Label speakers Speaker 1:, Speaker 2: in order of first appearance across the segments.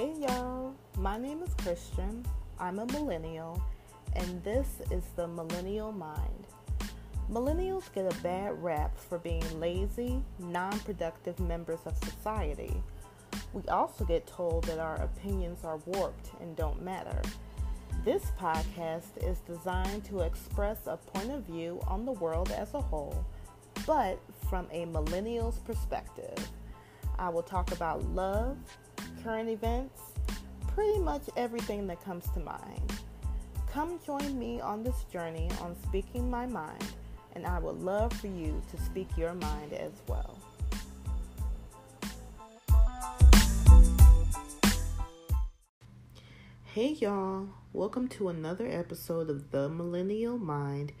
Speaker 1: Hey y'all, my name is Christian. I'm a millennial, and this is the Millennial Mind. Millennials get a bad rap for being lazy, non-productive members of society. We also get told that our opinions are warped and don't matter. This podcast is designed to express a point of view on the world as a whole, but from a millennial's perspective. I will talk about love, current events, pretty much everything that comes to mind. Come join me on this journey on speaking my mind, and I would love for you to speak your mind as well. Hey y'all, welcome to another episode of The Millennial Mind.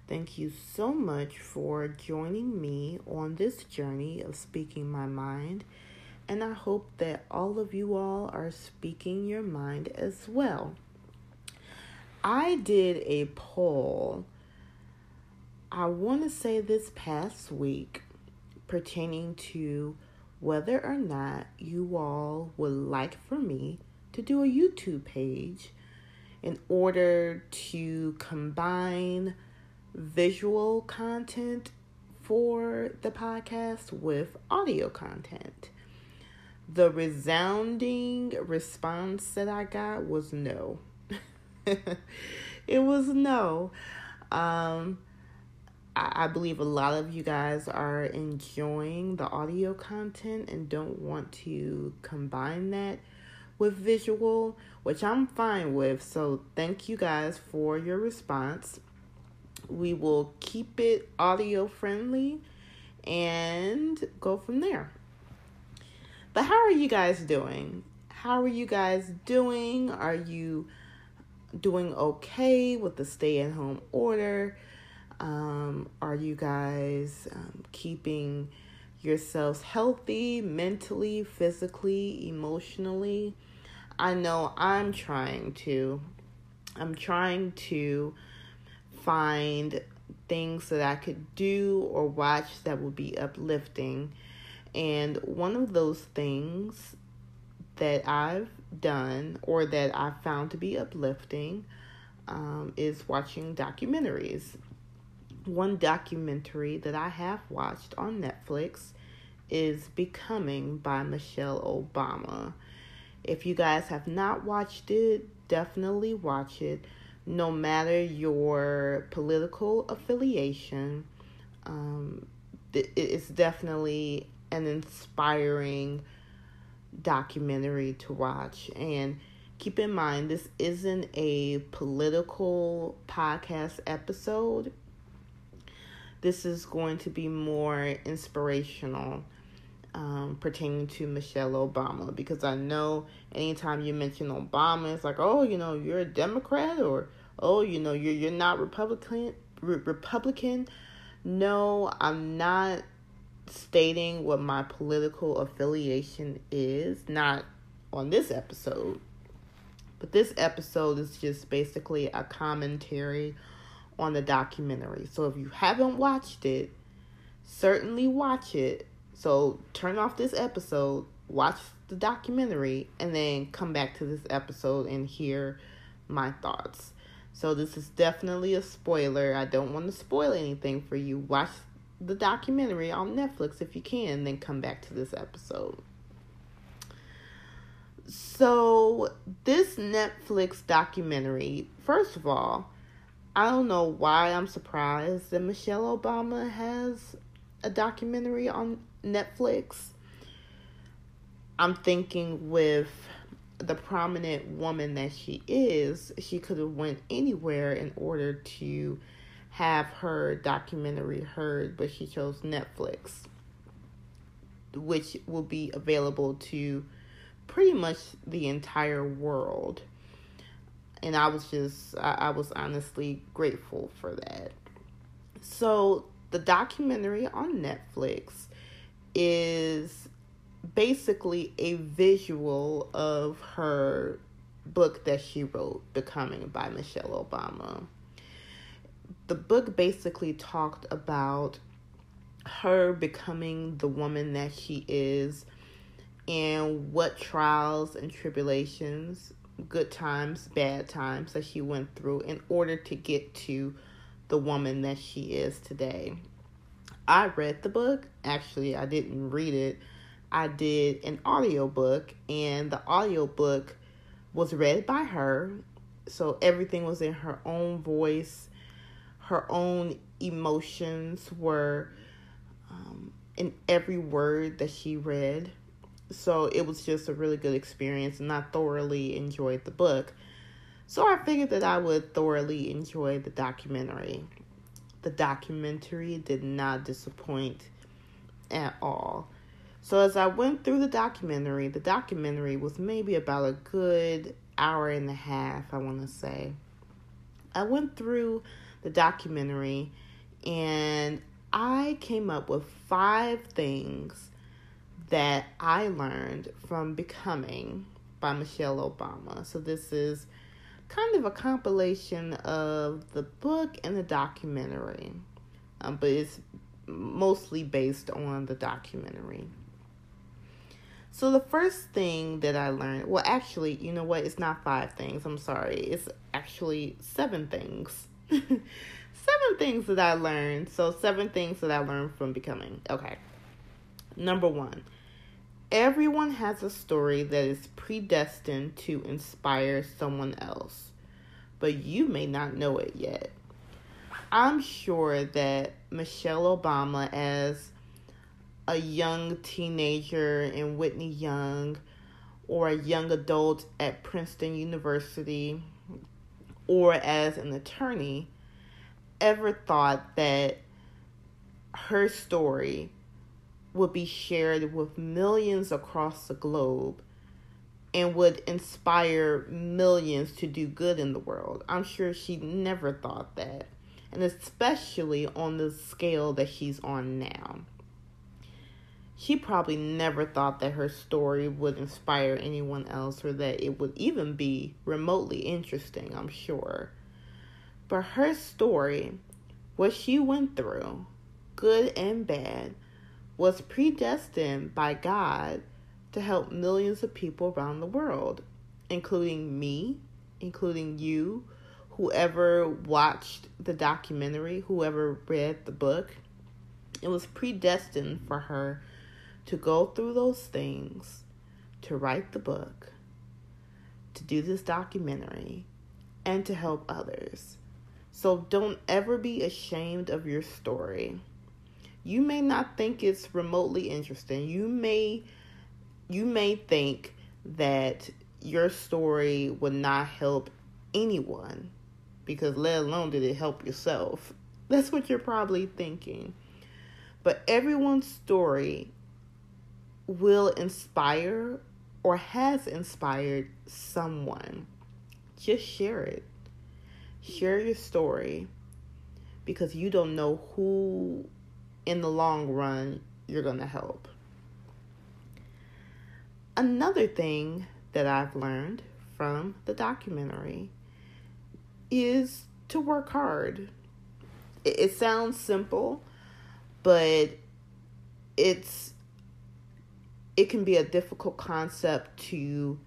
Speaker 1: Thank you so much for joining me on this journey of speaking my mind, and I hope that all of you all are speaking your mind as well. I did a poll, I want to say this past week, pertaining to whether or not you all would like for me to do a YouTube page in order to combine visual content for the podcast with audio content. The resounding response that I got was no. It was no. I believe a lot of you guys are enjoying the audio content and don't want to combine that with visual, which I'm fine with. So thank you guys for your response. We will keep it audio friendly and go from there. But how are you guys doing? How are you guys doing? Are you doing okay with the stay-at-home order? Are you guys keeping yourselves healthy mentally, physically, emotionally? I know I'm trying to. I'm trying to find things that I could do or watch that would be uplifting. And one of those things that I've done or that I found to be uplifting is watching documentaries. One documentary that I have watched on Netflix is Becoming by Michelle Obama. If you guys have not watched it, definitely watch it. No matter your political affiliation, it's definitely an inspiring documentary to watch. And keep in mind, this isn't a political podcast episode. This is going to be more inspirational pertaining to Michelle Obama, because I know anytime you mention Obama, it's like, oh, you're a Democrat, or oh, you're not Republican. No, I'm not stating what my political affiliation is, not on this episode. But this episode is just basically a commentary on the documentary. So if you haven't watched it, certainly watch it. So turn off this episode, watch the documentary, and then come back to this episode and hear my thoughts. So this is definitely a spoiler. I don't want to spoil anything for you. Watch the documentary on Netflix if you can, then come back to this episode. So this Netflix documentary, first of all, I don't know why I'm surprised that Michelle Obama has a documentary on Netflix. I'm thinking with the prominent woman that she is, she could have went anywhere in order to have her documentary heard, but she chose Netflix, which will be available to pretty much the entire world. And I was honestly grateful for that. So the documentary on Netflix is basically a visual of her book that she wrote, Becoming by Michelle Obama. The book basically talked about her becoming the woman that she is and what trials and tribulations, good times, bad times that she went through in order to get to the woman that she is today. I read the book. Actually, I didn't read it. I did an audiobook, and the audiobook was read by her. So everything was in her own voice. Her own emotions were in every word that she read. So it was just a really good experience, and I thoroughly enjoyed the book. So I figured that I would thoroughly enjoy the documentary. The documentary did not disappoint at all. So as I went through the documentary was maybe about a good hour and a half, I want to say. I went through the documentary and I came up with 5 things that I learned from Becoming by Michelle Obama. So this is kind of a compilation of the book and the documentary, but it's mostly based on the documentary. So the first thing that I learned, well, actually, you know what? It's not 5 things. I'm sorry. It's actually 7 things. 7 things that I learned. So 7 things that I learned from Becoming. Okay. Number 1. Everyone has a story that is predestined to inspire someone else, but you may not know it yet. I'm sure that Michelle Obama, as a young teenager in Whitney Young, or a young adult at Princeton University, or as an attorney, ever thought that her story would be shared with millions across the globe and would inspire millions to do good in the world. I'm sure she never thought that, and especially on the scale that she's on now. She probably never thought that her story would inspire anyone else, or that it would even be remotely interesting, I'm sure. But her story, what she went through, good and bad, was predestined by God to help millions of people around the world, including me, including you, whoever watched the documentary, whoever read the book. It was predestined for her to go through those things, to write the book, to do this documentary, and to help others. So don't ever be ashamed of your story. You may not think it's remotely interesting. You may think that your story would not help anyone, because let alone did it help yourself. That's what you're probably thinking. But everyone's story will inspire or has inspired someone. Just share it. Share your story, because you don't know who in the long run you're going to help. Another thing that I've learned from the documentary is to work hard. It sounds simple, but it can be a difficult concept to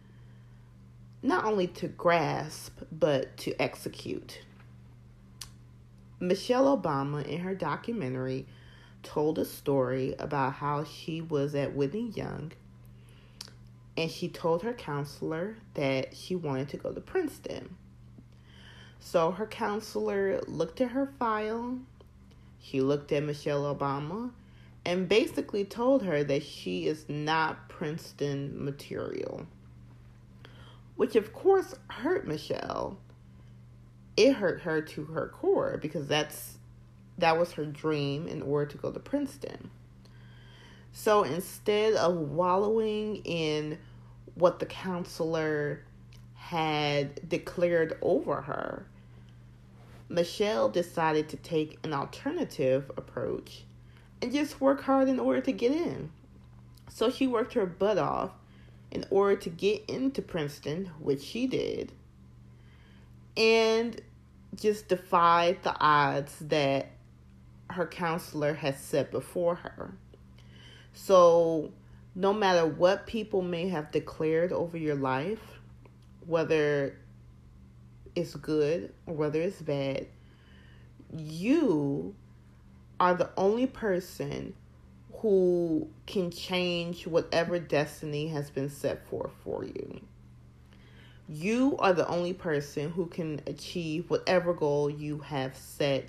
Speaker 1: not only to grasp, but to execute. Michelle Obama, in her documentary, told a story about how she was at Whitney Young, and she told her counselor that she wanted to go to Princeton. So her counselor looked at her file, she looked at Michelle Obama, and basically told her that she is not Princeton material. Which of course hurt Michelle. It hurt her to her core, because that was her dream in order to go to Princeton. So instead of wallowing in what the counselor had declared over her, Michelle decided to take an alternative approach and just work hard in order to get in. So she worked her butt off in order to get into Princeton, which she did, and just defied the odds that her counselor had set before her. So No matter what people may have declared over your life, whether it's good or whether it's bad, you are the only person who can change whatever destiny has been set forth for you. You are the only person who can achieve whatever goal you have set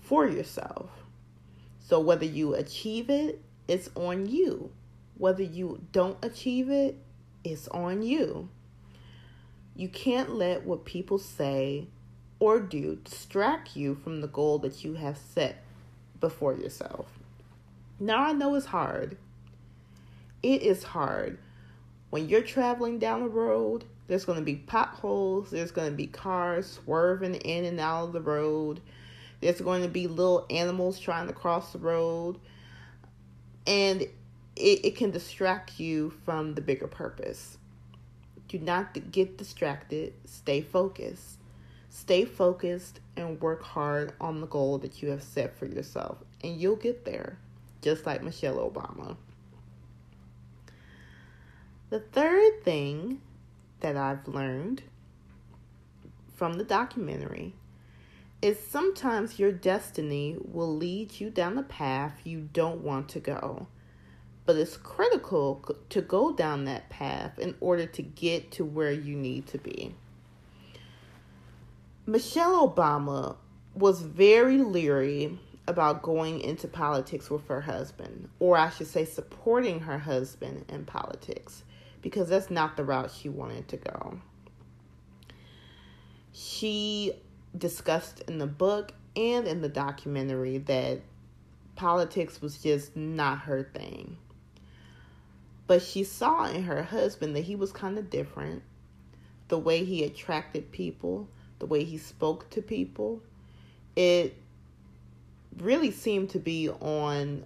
Speaker 1: for yourself. So whether you achieve it, it's on you. Whether you don't achieve it, it's on you. You can't let what people say or do distract you from the goal that you have set before yourself. Now, I know it's hard. It is hard. When you're traveling down the road, there's going to be potholes. There's going to be cars swerving in and out of the road. There's going to be little animals trying to cross the road. And it can distract you from the bigger purpose. Do not get distracted. Stay focused. Stay focused and work hard on the goal that you have set for yourself. And you'll get there, just like Michelle Obama. The third thing that I've learned from the documentary is sometimes your destiny will lead you down a path you don't want to go. But it's critical to go down that path in order to get to where you need to be. Michelle Obama was very leery about going into politics with her husband, or I should say supporting her husband in politics, because that's not the route she wanted to go. She discussed in the book and in the documentary that politics was just not her thing. But she saw in her husband that he was kind of different. The way he attracted people, the way he spoke to people, it really seemed to be on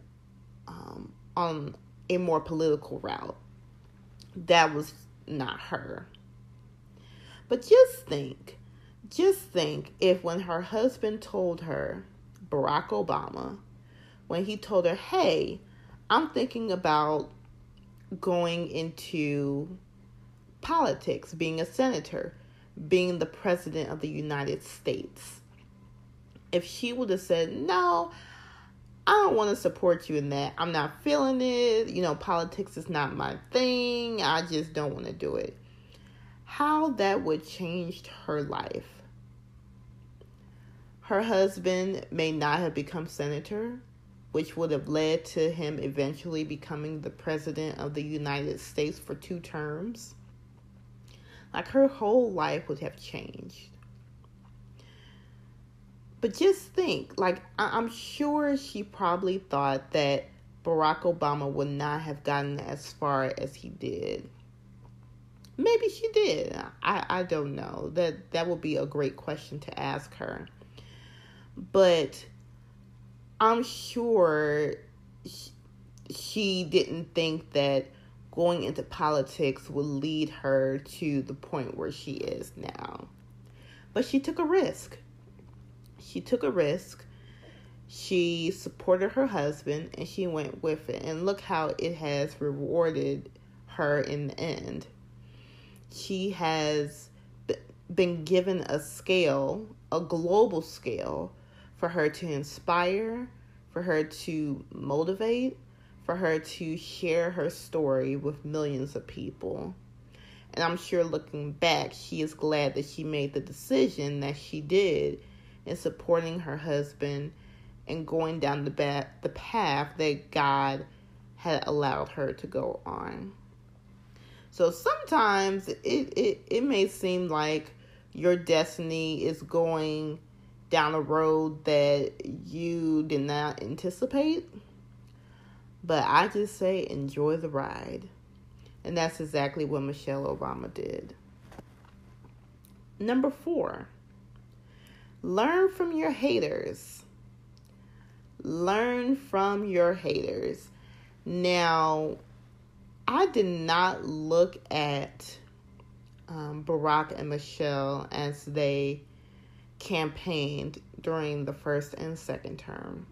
Speaker 1: a more political route. That was not her. But just think if when her husband told her, Barack Obama, when he told her, hey, I'm thinking about going into politics, being a senator, being the president of the United States. If she would have said, no, I don't want to support you in that. I'm not feeling it. Politics is not my thing. I just don't want to do it. How that would change her life. Her husband may not have become senator, which would have led to him eventually becoming the president of the United States for 2 terms. Like, her whole life would have changed. But just think, I'm sure she probably thought that Barack Obama would not have gotten as far as he did. Maybe she did. I don't know. That would be a great question to ask her. But I'm sure she didn't think that going into politics would lead her to the point where she is now. But she took a risk. She supported her husband and she went with it. And look how it has rewarded her in the end. She has been given a scale, a global scale, for her to inspire, for her to motivate, for her to share her story with millions of people. And I'm sure looking back, she is glad that she made the decision that she did in supporting her husband and going down the path that God had allowed her to go on. So sometimes it may seem like your destiny is going down a road that you did not anticipate. But I just say enjoy the ride. And that's exactly what Michelle Obama did. Number 4, learn from your haters. Learn from your haters. Now, I did not look at Barack and Michelle as they campaigned during the first and second term.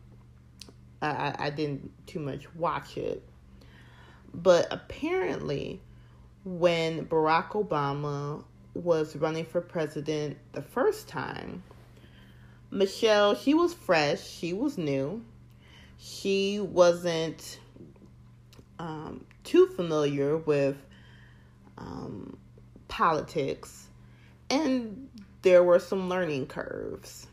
Speaker 1: I didn't too much watch it. But apparently, when Barack Obama was running for president the first time, Michelle, she was fresh, she was new, she wasn't too familiar with politics, and there were some learning curves.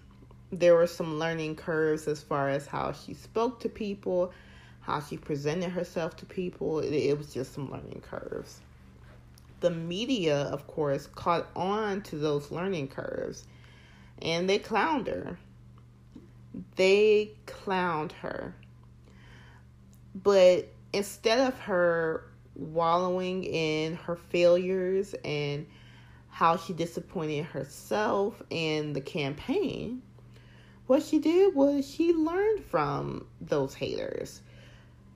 Speaker 1: There were some learning curves as far as how she spoke to people, how she presented herself to people. It was just some learning curves. The media, of course, caught on to those learning curves, and they clowned her. They clowned her. But instead of her wallowing in her failures and how she disappointed herself and the campaign, what she did was she learned from those haters.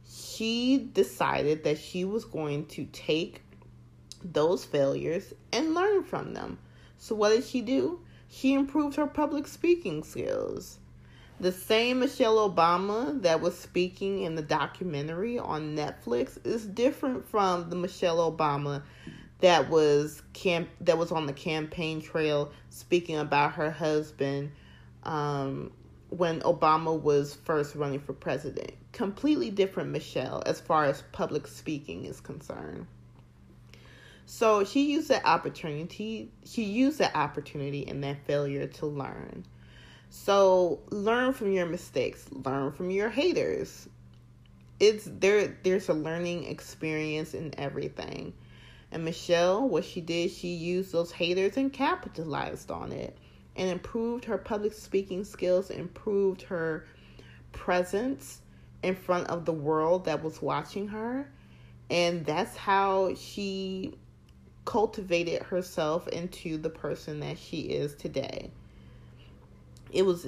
Speaker 1: She decided that she was going to take those failures and learn from them. So what did she do? She improved her public speaking skills. The same Michelle Obama that was speaking in the documentary on Netflix is different from the Michelle Obama that was on the campaign trail speaking about her husband when Obama was first running for president. Completely different Michelle as far as public speaking is concerned. So she used that opportunity. She used that opportunity and that failure to learn. So learn from your mistakes. Learn from your haters. There's a learning experience in everything. And Michelle, what she did, she used those haters and capitalized on it and improved her public speaking skills, improved her presence in front of the world that was watching her. And that's how she cultivated herself into the person that she is today. It was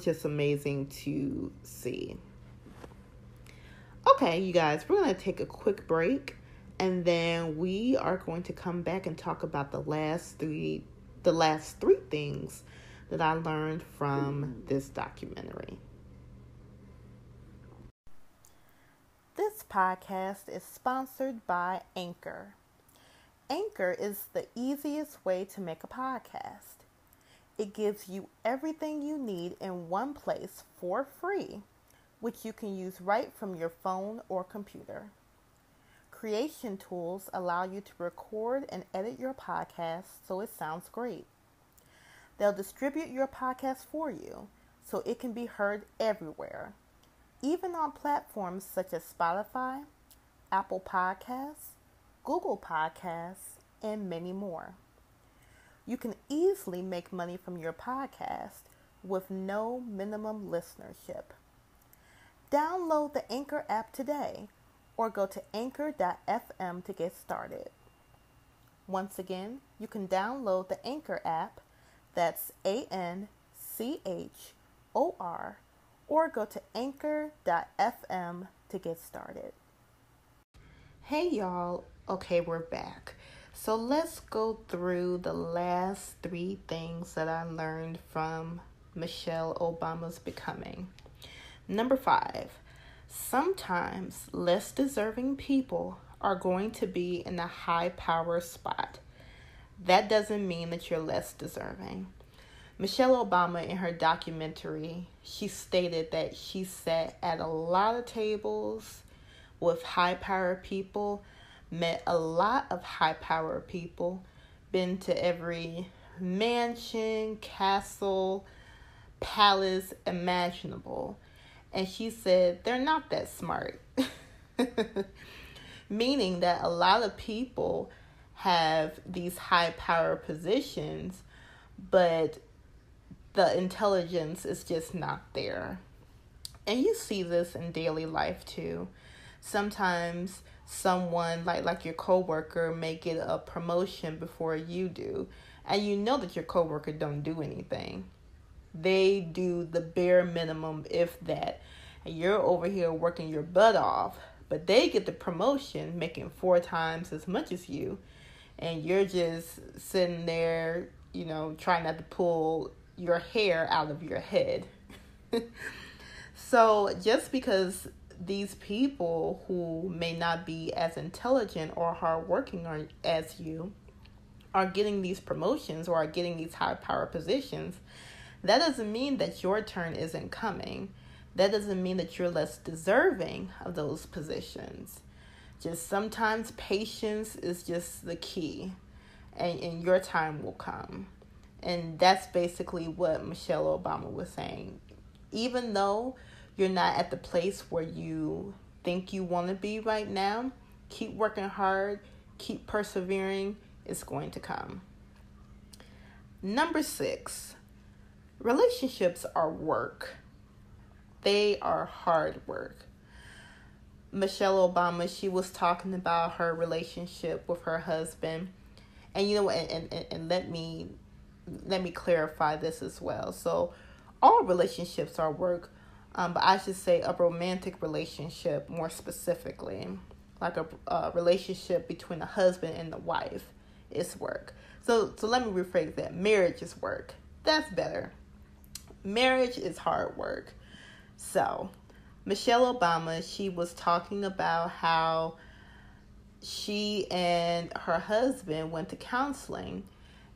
Speaker 1: just amazing to see. Okay, you guys, we're going to take a quick break, and then we are going to come back and talk about the last three things that I learned from this documentary. This podcast is sponsored by Anchor. Anchor is the easiest way to make a podcast. It gives you everything you need in one place for free, which you can use right from your phone or computer. Creation tools allow you to record and edit your podcast so it sounds great. They'll distribute your podcast for you so it can be heard everywhere, even on platforms such as Spotify, Apple Podcasts, Google Podcasts, and many more. You can easily make money from your podcast with no minimum listenership. Download the Anchor app today or go to anchor.fm to get started. Once again, you can download the Anchor app, that's ANCHOR, or go to anchor.fm to get started. Hey y'all, okay, we're back. So let's go through the last 3 things that I learned from Michelle Obama's becoming. Number 5, sometimes less deserving people are going to be in a high power spot. That doesn't mean that you're less deserving. Michelle Obama, in her documentary, she stated that she sat at a lot of tables with high power people, met a lot of high power people, been to every mansion, castle, palace imaginable. And she said they're not that smart. Meaning that a lot of people have these high power positions, but the intelligence is just not there. And you see this in daily life too. Sometimes someone like your coworker may get a promotion before you do, and you know that your coworker don't do anything. They do the bare minimum, if that. And you're over here working your butt off, but they get the promotion making 4 times as much as you, and you're just sitting there, trying not to pull your hair out of your head. So just because these people who may not be as intelligent or hardworking as you are getting these promotions or are getting these high power positions, that doesn't mean that your turn isn't coming. That doesn't mean that you're less deserving of those positions. Just sometimes patience is just the key, and your time will come. And that's basically what Michelle Obama was saying. Even though you're not at the place where you think you want to be right now, keep working hard, keep persevering. It's going to come. Number 6, relationships are work. They are hard work. Michelle Obama, she was talking about her relationship with her husband. And you know what, and let me clarify this as well. So all relationships are work, but I should say a romantic relationship more specifically, like a relationship between a husband and a wife is work. So let me rephrase that. Marriage is work. That's better. Marriage is hard work. So Michelle Obama, she was talking about how she and her husband went to counseling,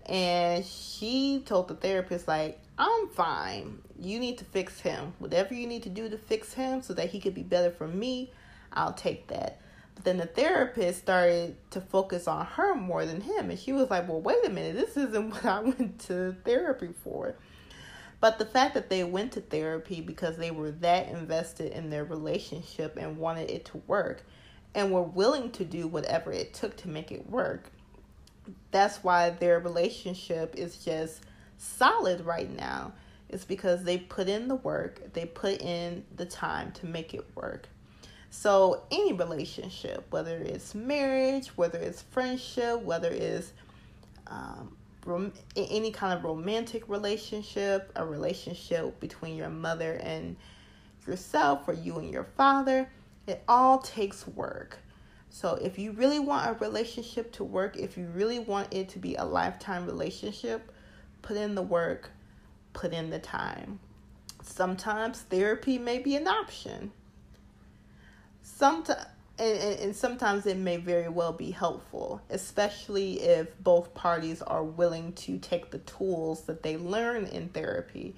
Speaker 1: and she told the therapist, like, I'm fine. You need to fix him. Whatever you need to do to fix him so that he could be better for me, I'll take that. But then the therapist started to focus on her more than him. And she was like, well, wait a minute. This isn't what I went to therapy for. But the fact that they went to therapy because they were that invested in their relationship and wanted it to work and were willing to do whatever it took to make it work, that's why their relationship is just solid right now. It's because they put in the work, they put in the time to make it work. So any relationship, whether it's marriage, whether it's friendship, whether it's any kind of romantic relationship, a relationship between your mother and yourself, or you and your father, it all takes work. So if you really want a relationship to work, if you really want it to be a lifetime relationship, put in the work, put in the time. Sometimes therapy may be an option. And sometimes it may very well be helpful, especially if both parties are willing to take the tools that they learn in therapy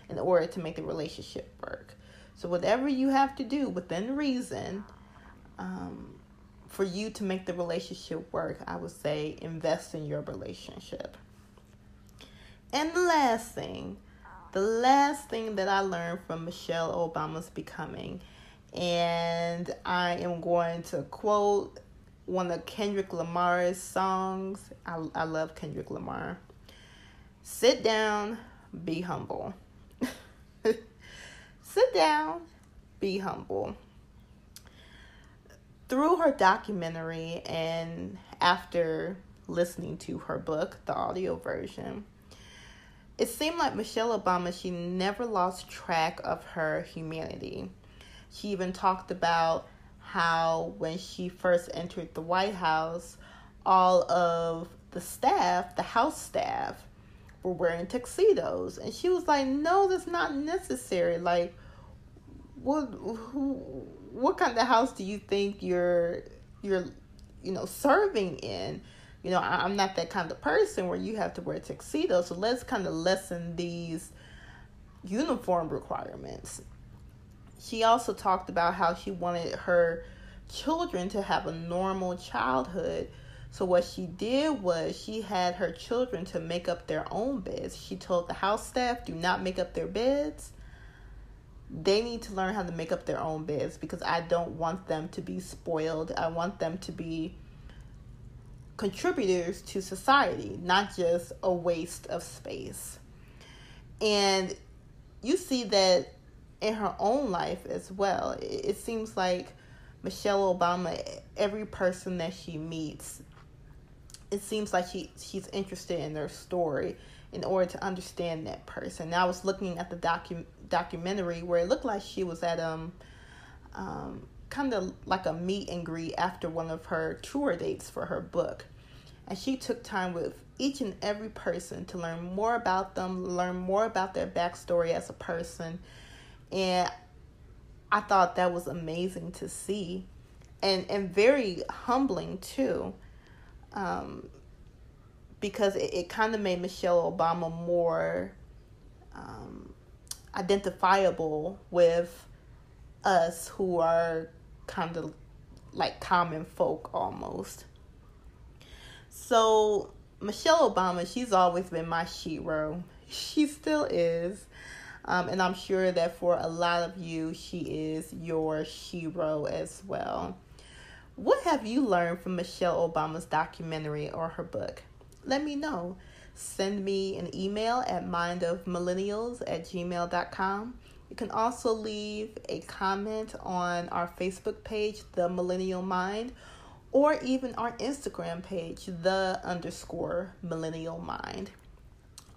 Speaker 1: in order to make the relationship work. So whatever you have to do within reason, for you to make the relationship work, I would say invest in your relationship. And the last thing that I learned from Michelle Obama's Becoming, and I am going to quote one of Kendrick Lamar's songs. I love Kendrick Lamar. Sit down, be humble. Sit down, be humble. Through her documentary and after listening to her book, the audio version, it seemed like Michelle Obama, she never lost track of her humanity. She even talked about how when she first entered the White House, all of the staff, the House staff, were wearing tuxedos. And she was like, no, that's not necessary. Like, what kind of house do you think you're serving in? I'm not that kind of person where you have to wear tuxedos. So let's kind of lessen these uniform requirements. She also talked about how she wanted her children to have a normal childhood. So what she did was she had her children to make up their own beds. She told the house staff, do not make up their beds. They need to learn how to make up their own beds because I don't want them to be spoiled. I want them to be contributors to society, not just a waste of space. And you see that in her own life as well. It seems like Michelle Obama, every person that she meets, it seems like she's interested in their story in order to understand that person. Now I was looking at the documentary where it looked like she was at kind of like a meet and greet after one of her tour dates for her book. And she took time with each and every person to learn more about them, learn more about their backstory as a person. And I thought that was amazing to see, and very humbling too, because it kind of made Michelle Obama more identifiable with us who are kind of like common folk almost. So Michelle Obama, she's always been my shero. She still is. And I'm sure that for a lot of you, she is your shero as well. What have you learned from Michelle Obama's documentary or her book? Let me know. Send me an email at mindofmillennials@gmail.com. You can also leave a comment on our Facebook page, The Millennial Mind, or even our Instagram page, _Millennial Mind.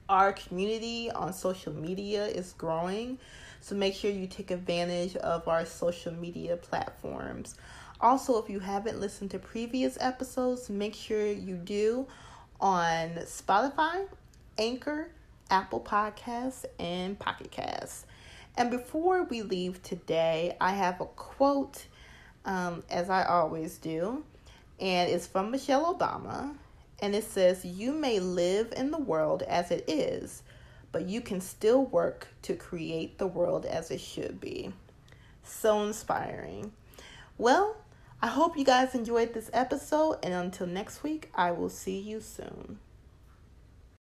Speaker 1: Our community on social media is growing, so make sure you take advantage of our social media platforms. Also, if you haven't listened to previous episodes, make sure you do on Spotify, Anchor, Apple Podcasts, and Pocket Casts. And before we leave today, I have a quote, as I always do, and it's from Michelle Obama. And it says, "You may live in the world as it is, but you can still work to create the world as it should be." So inspiring. Well, I hope you guys enjoyed this episode, and until next week, I will see you soon.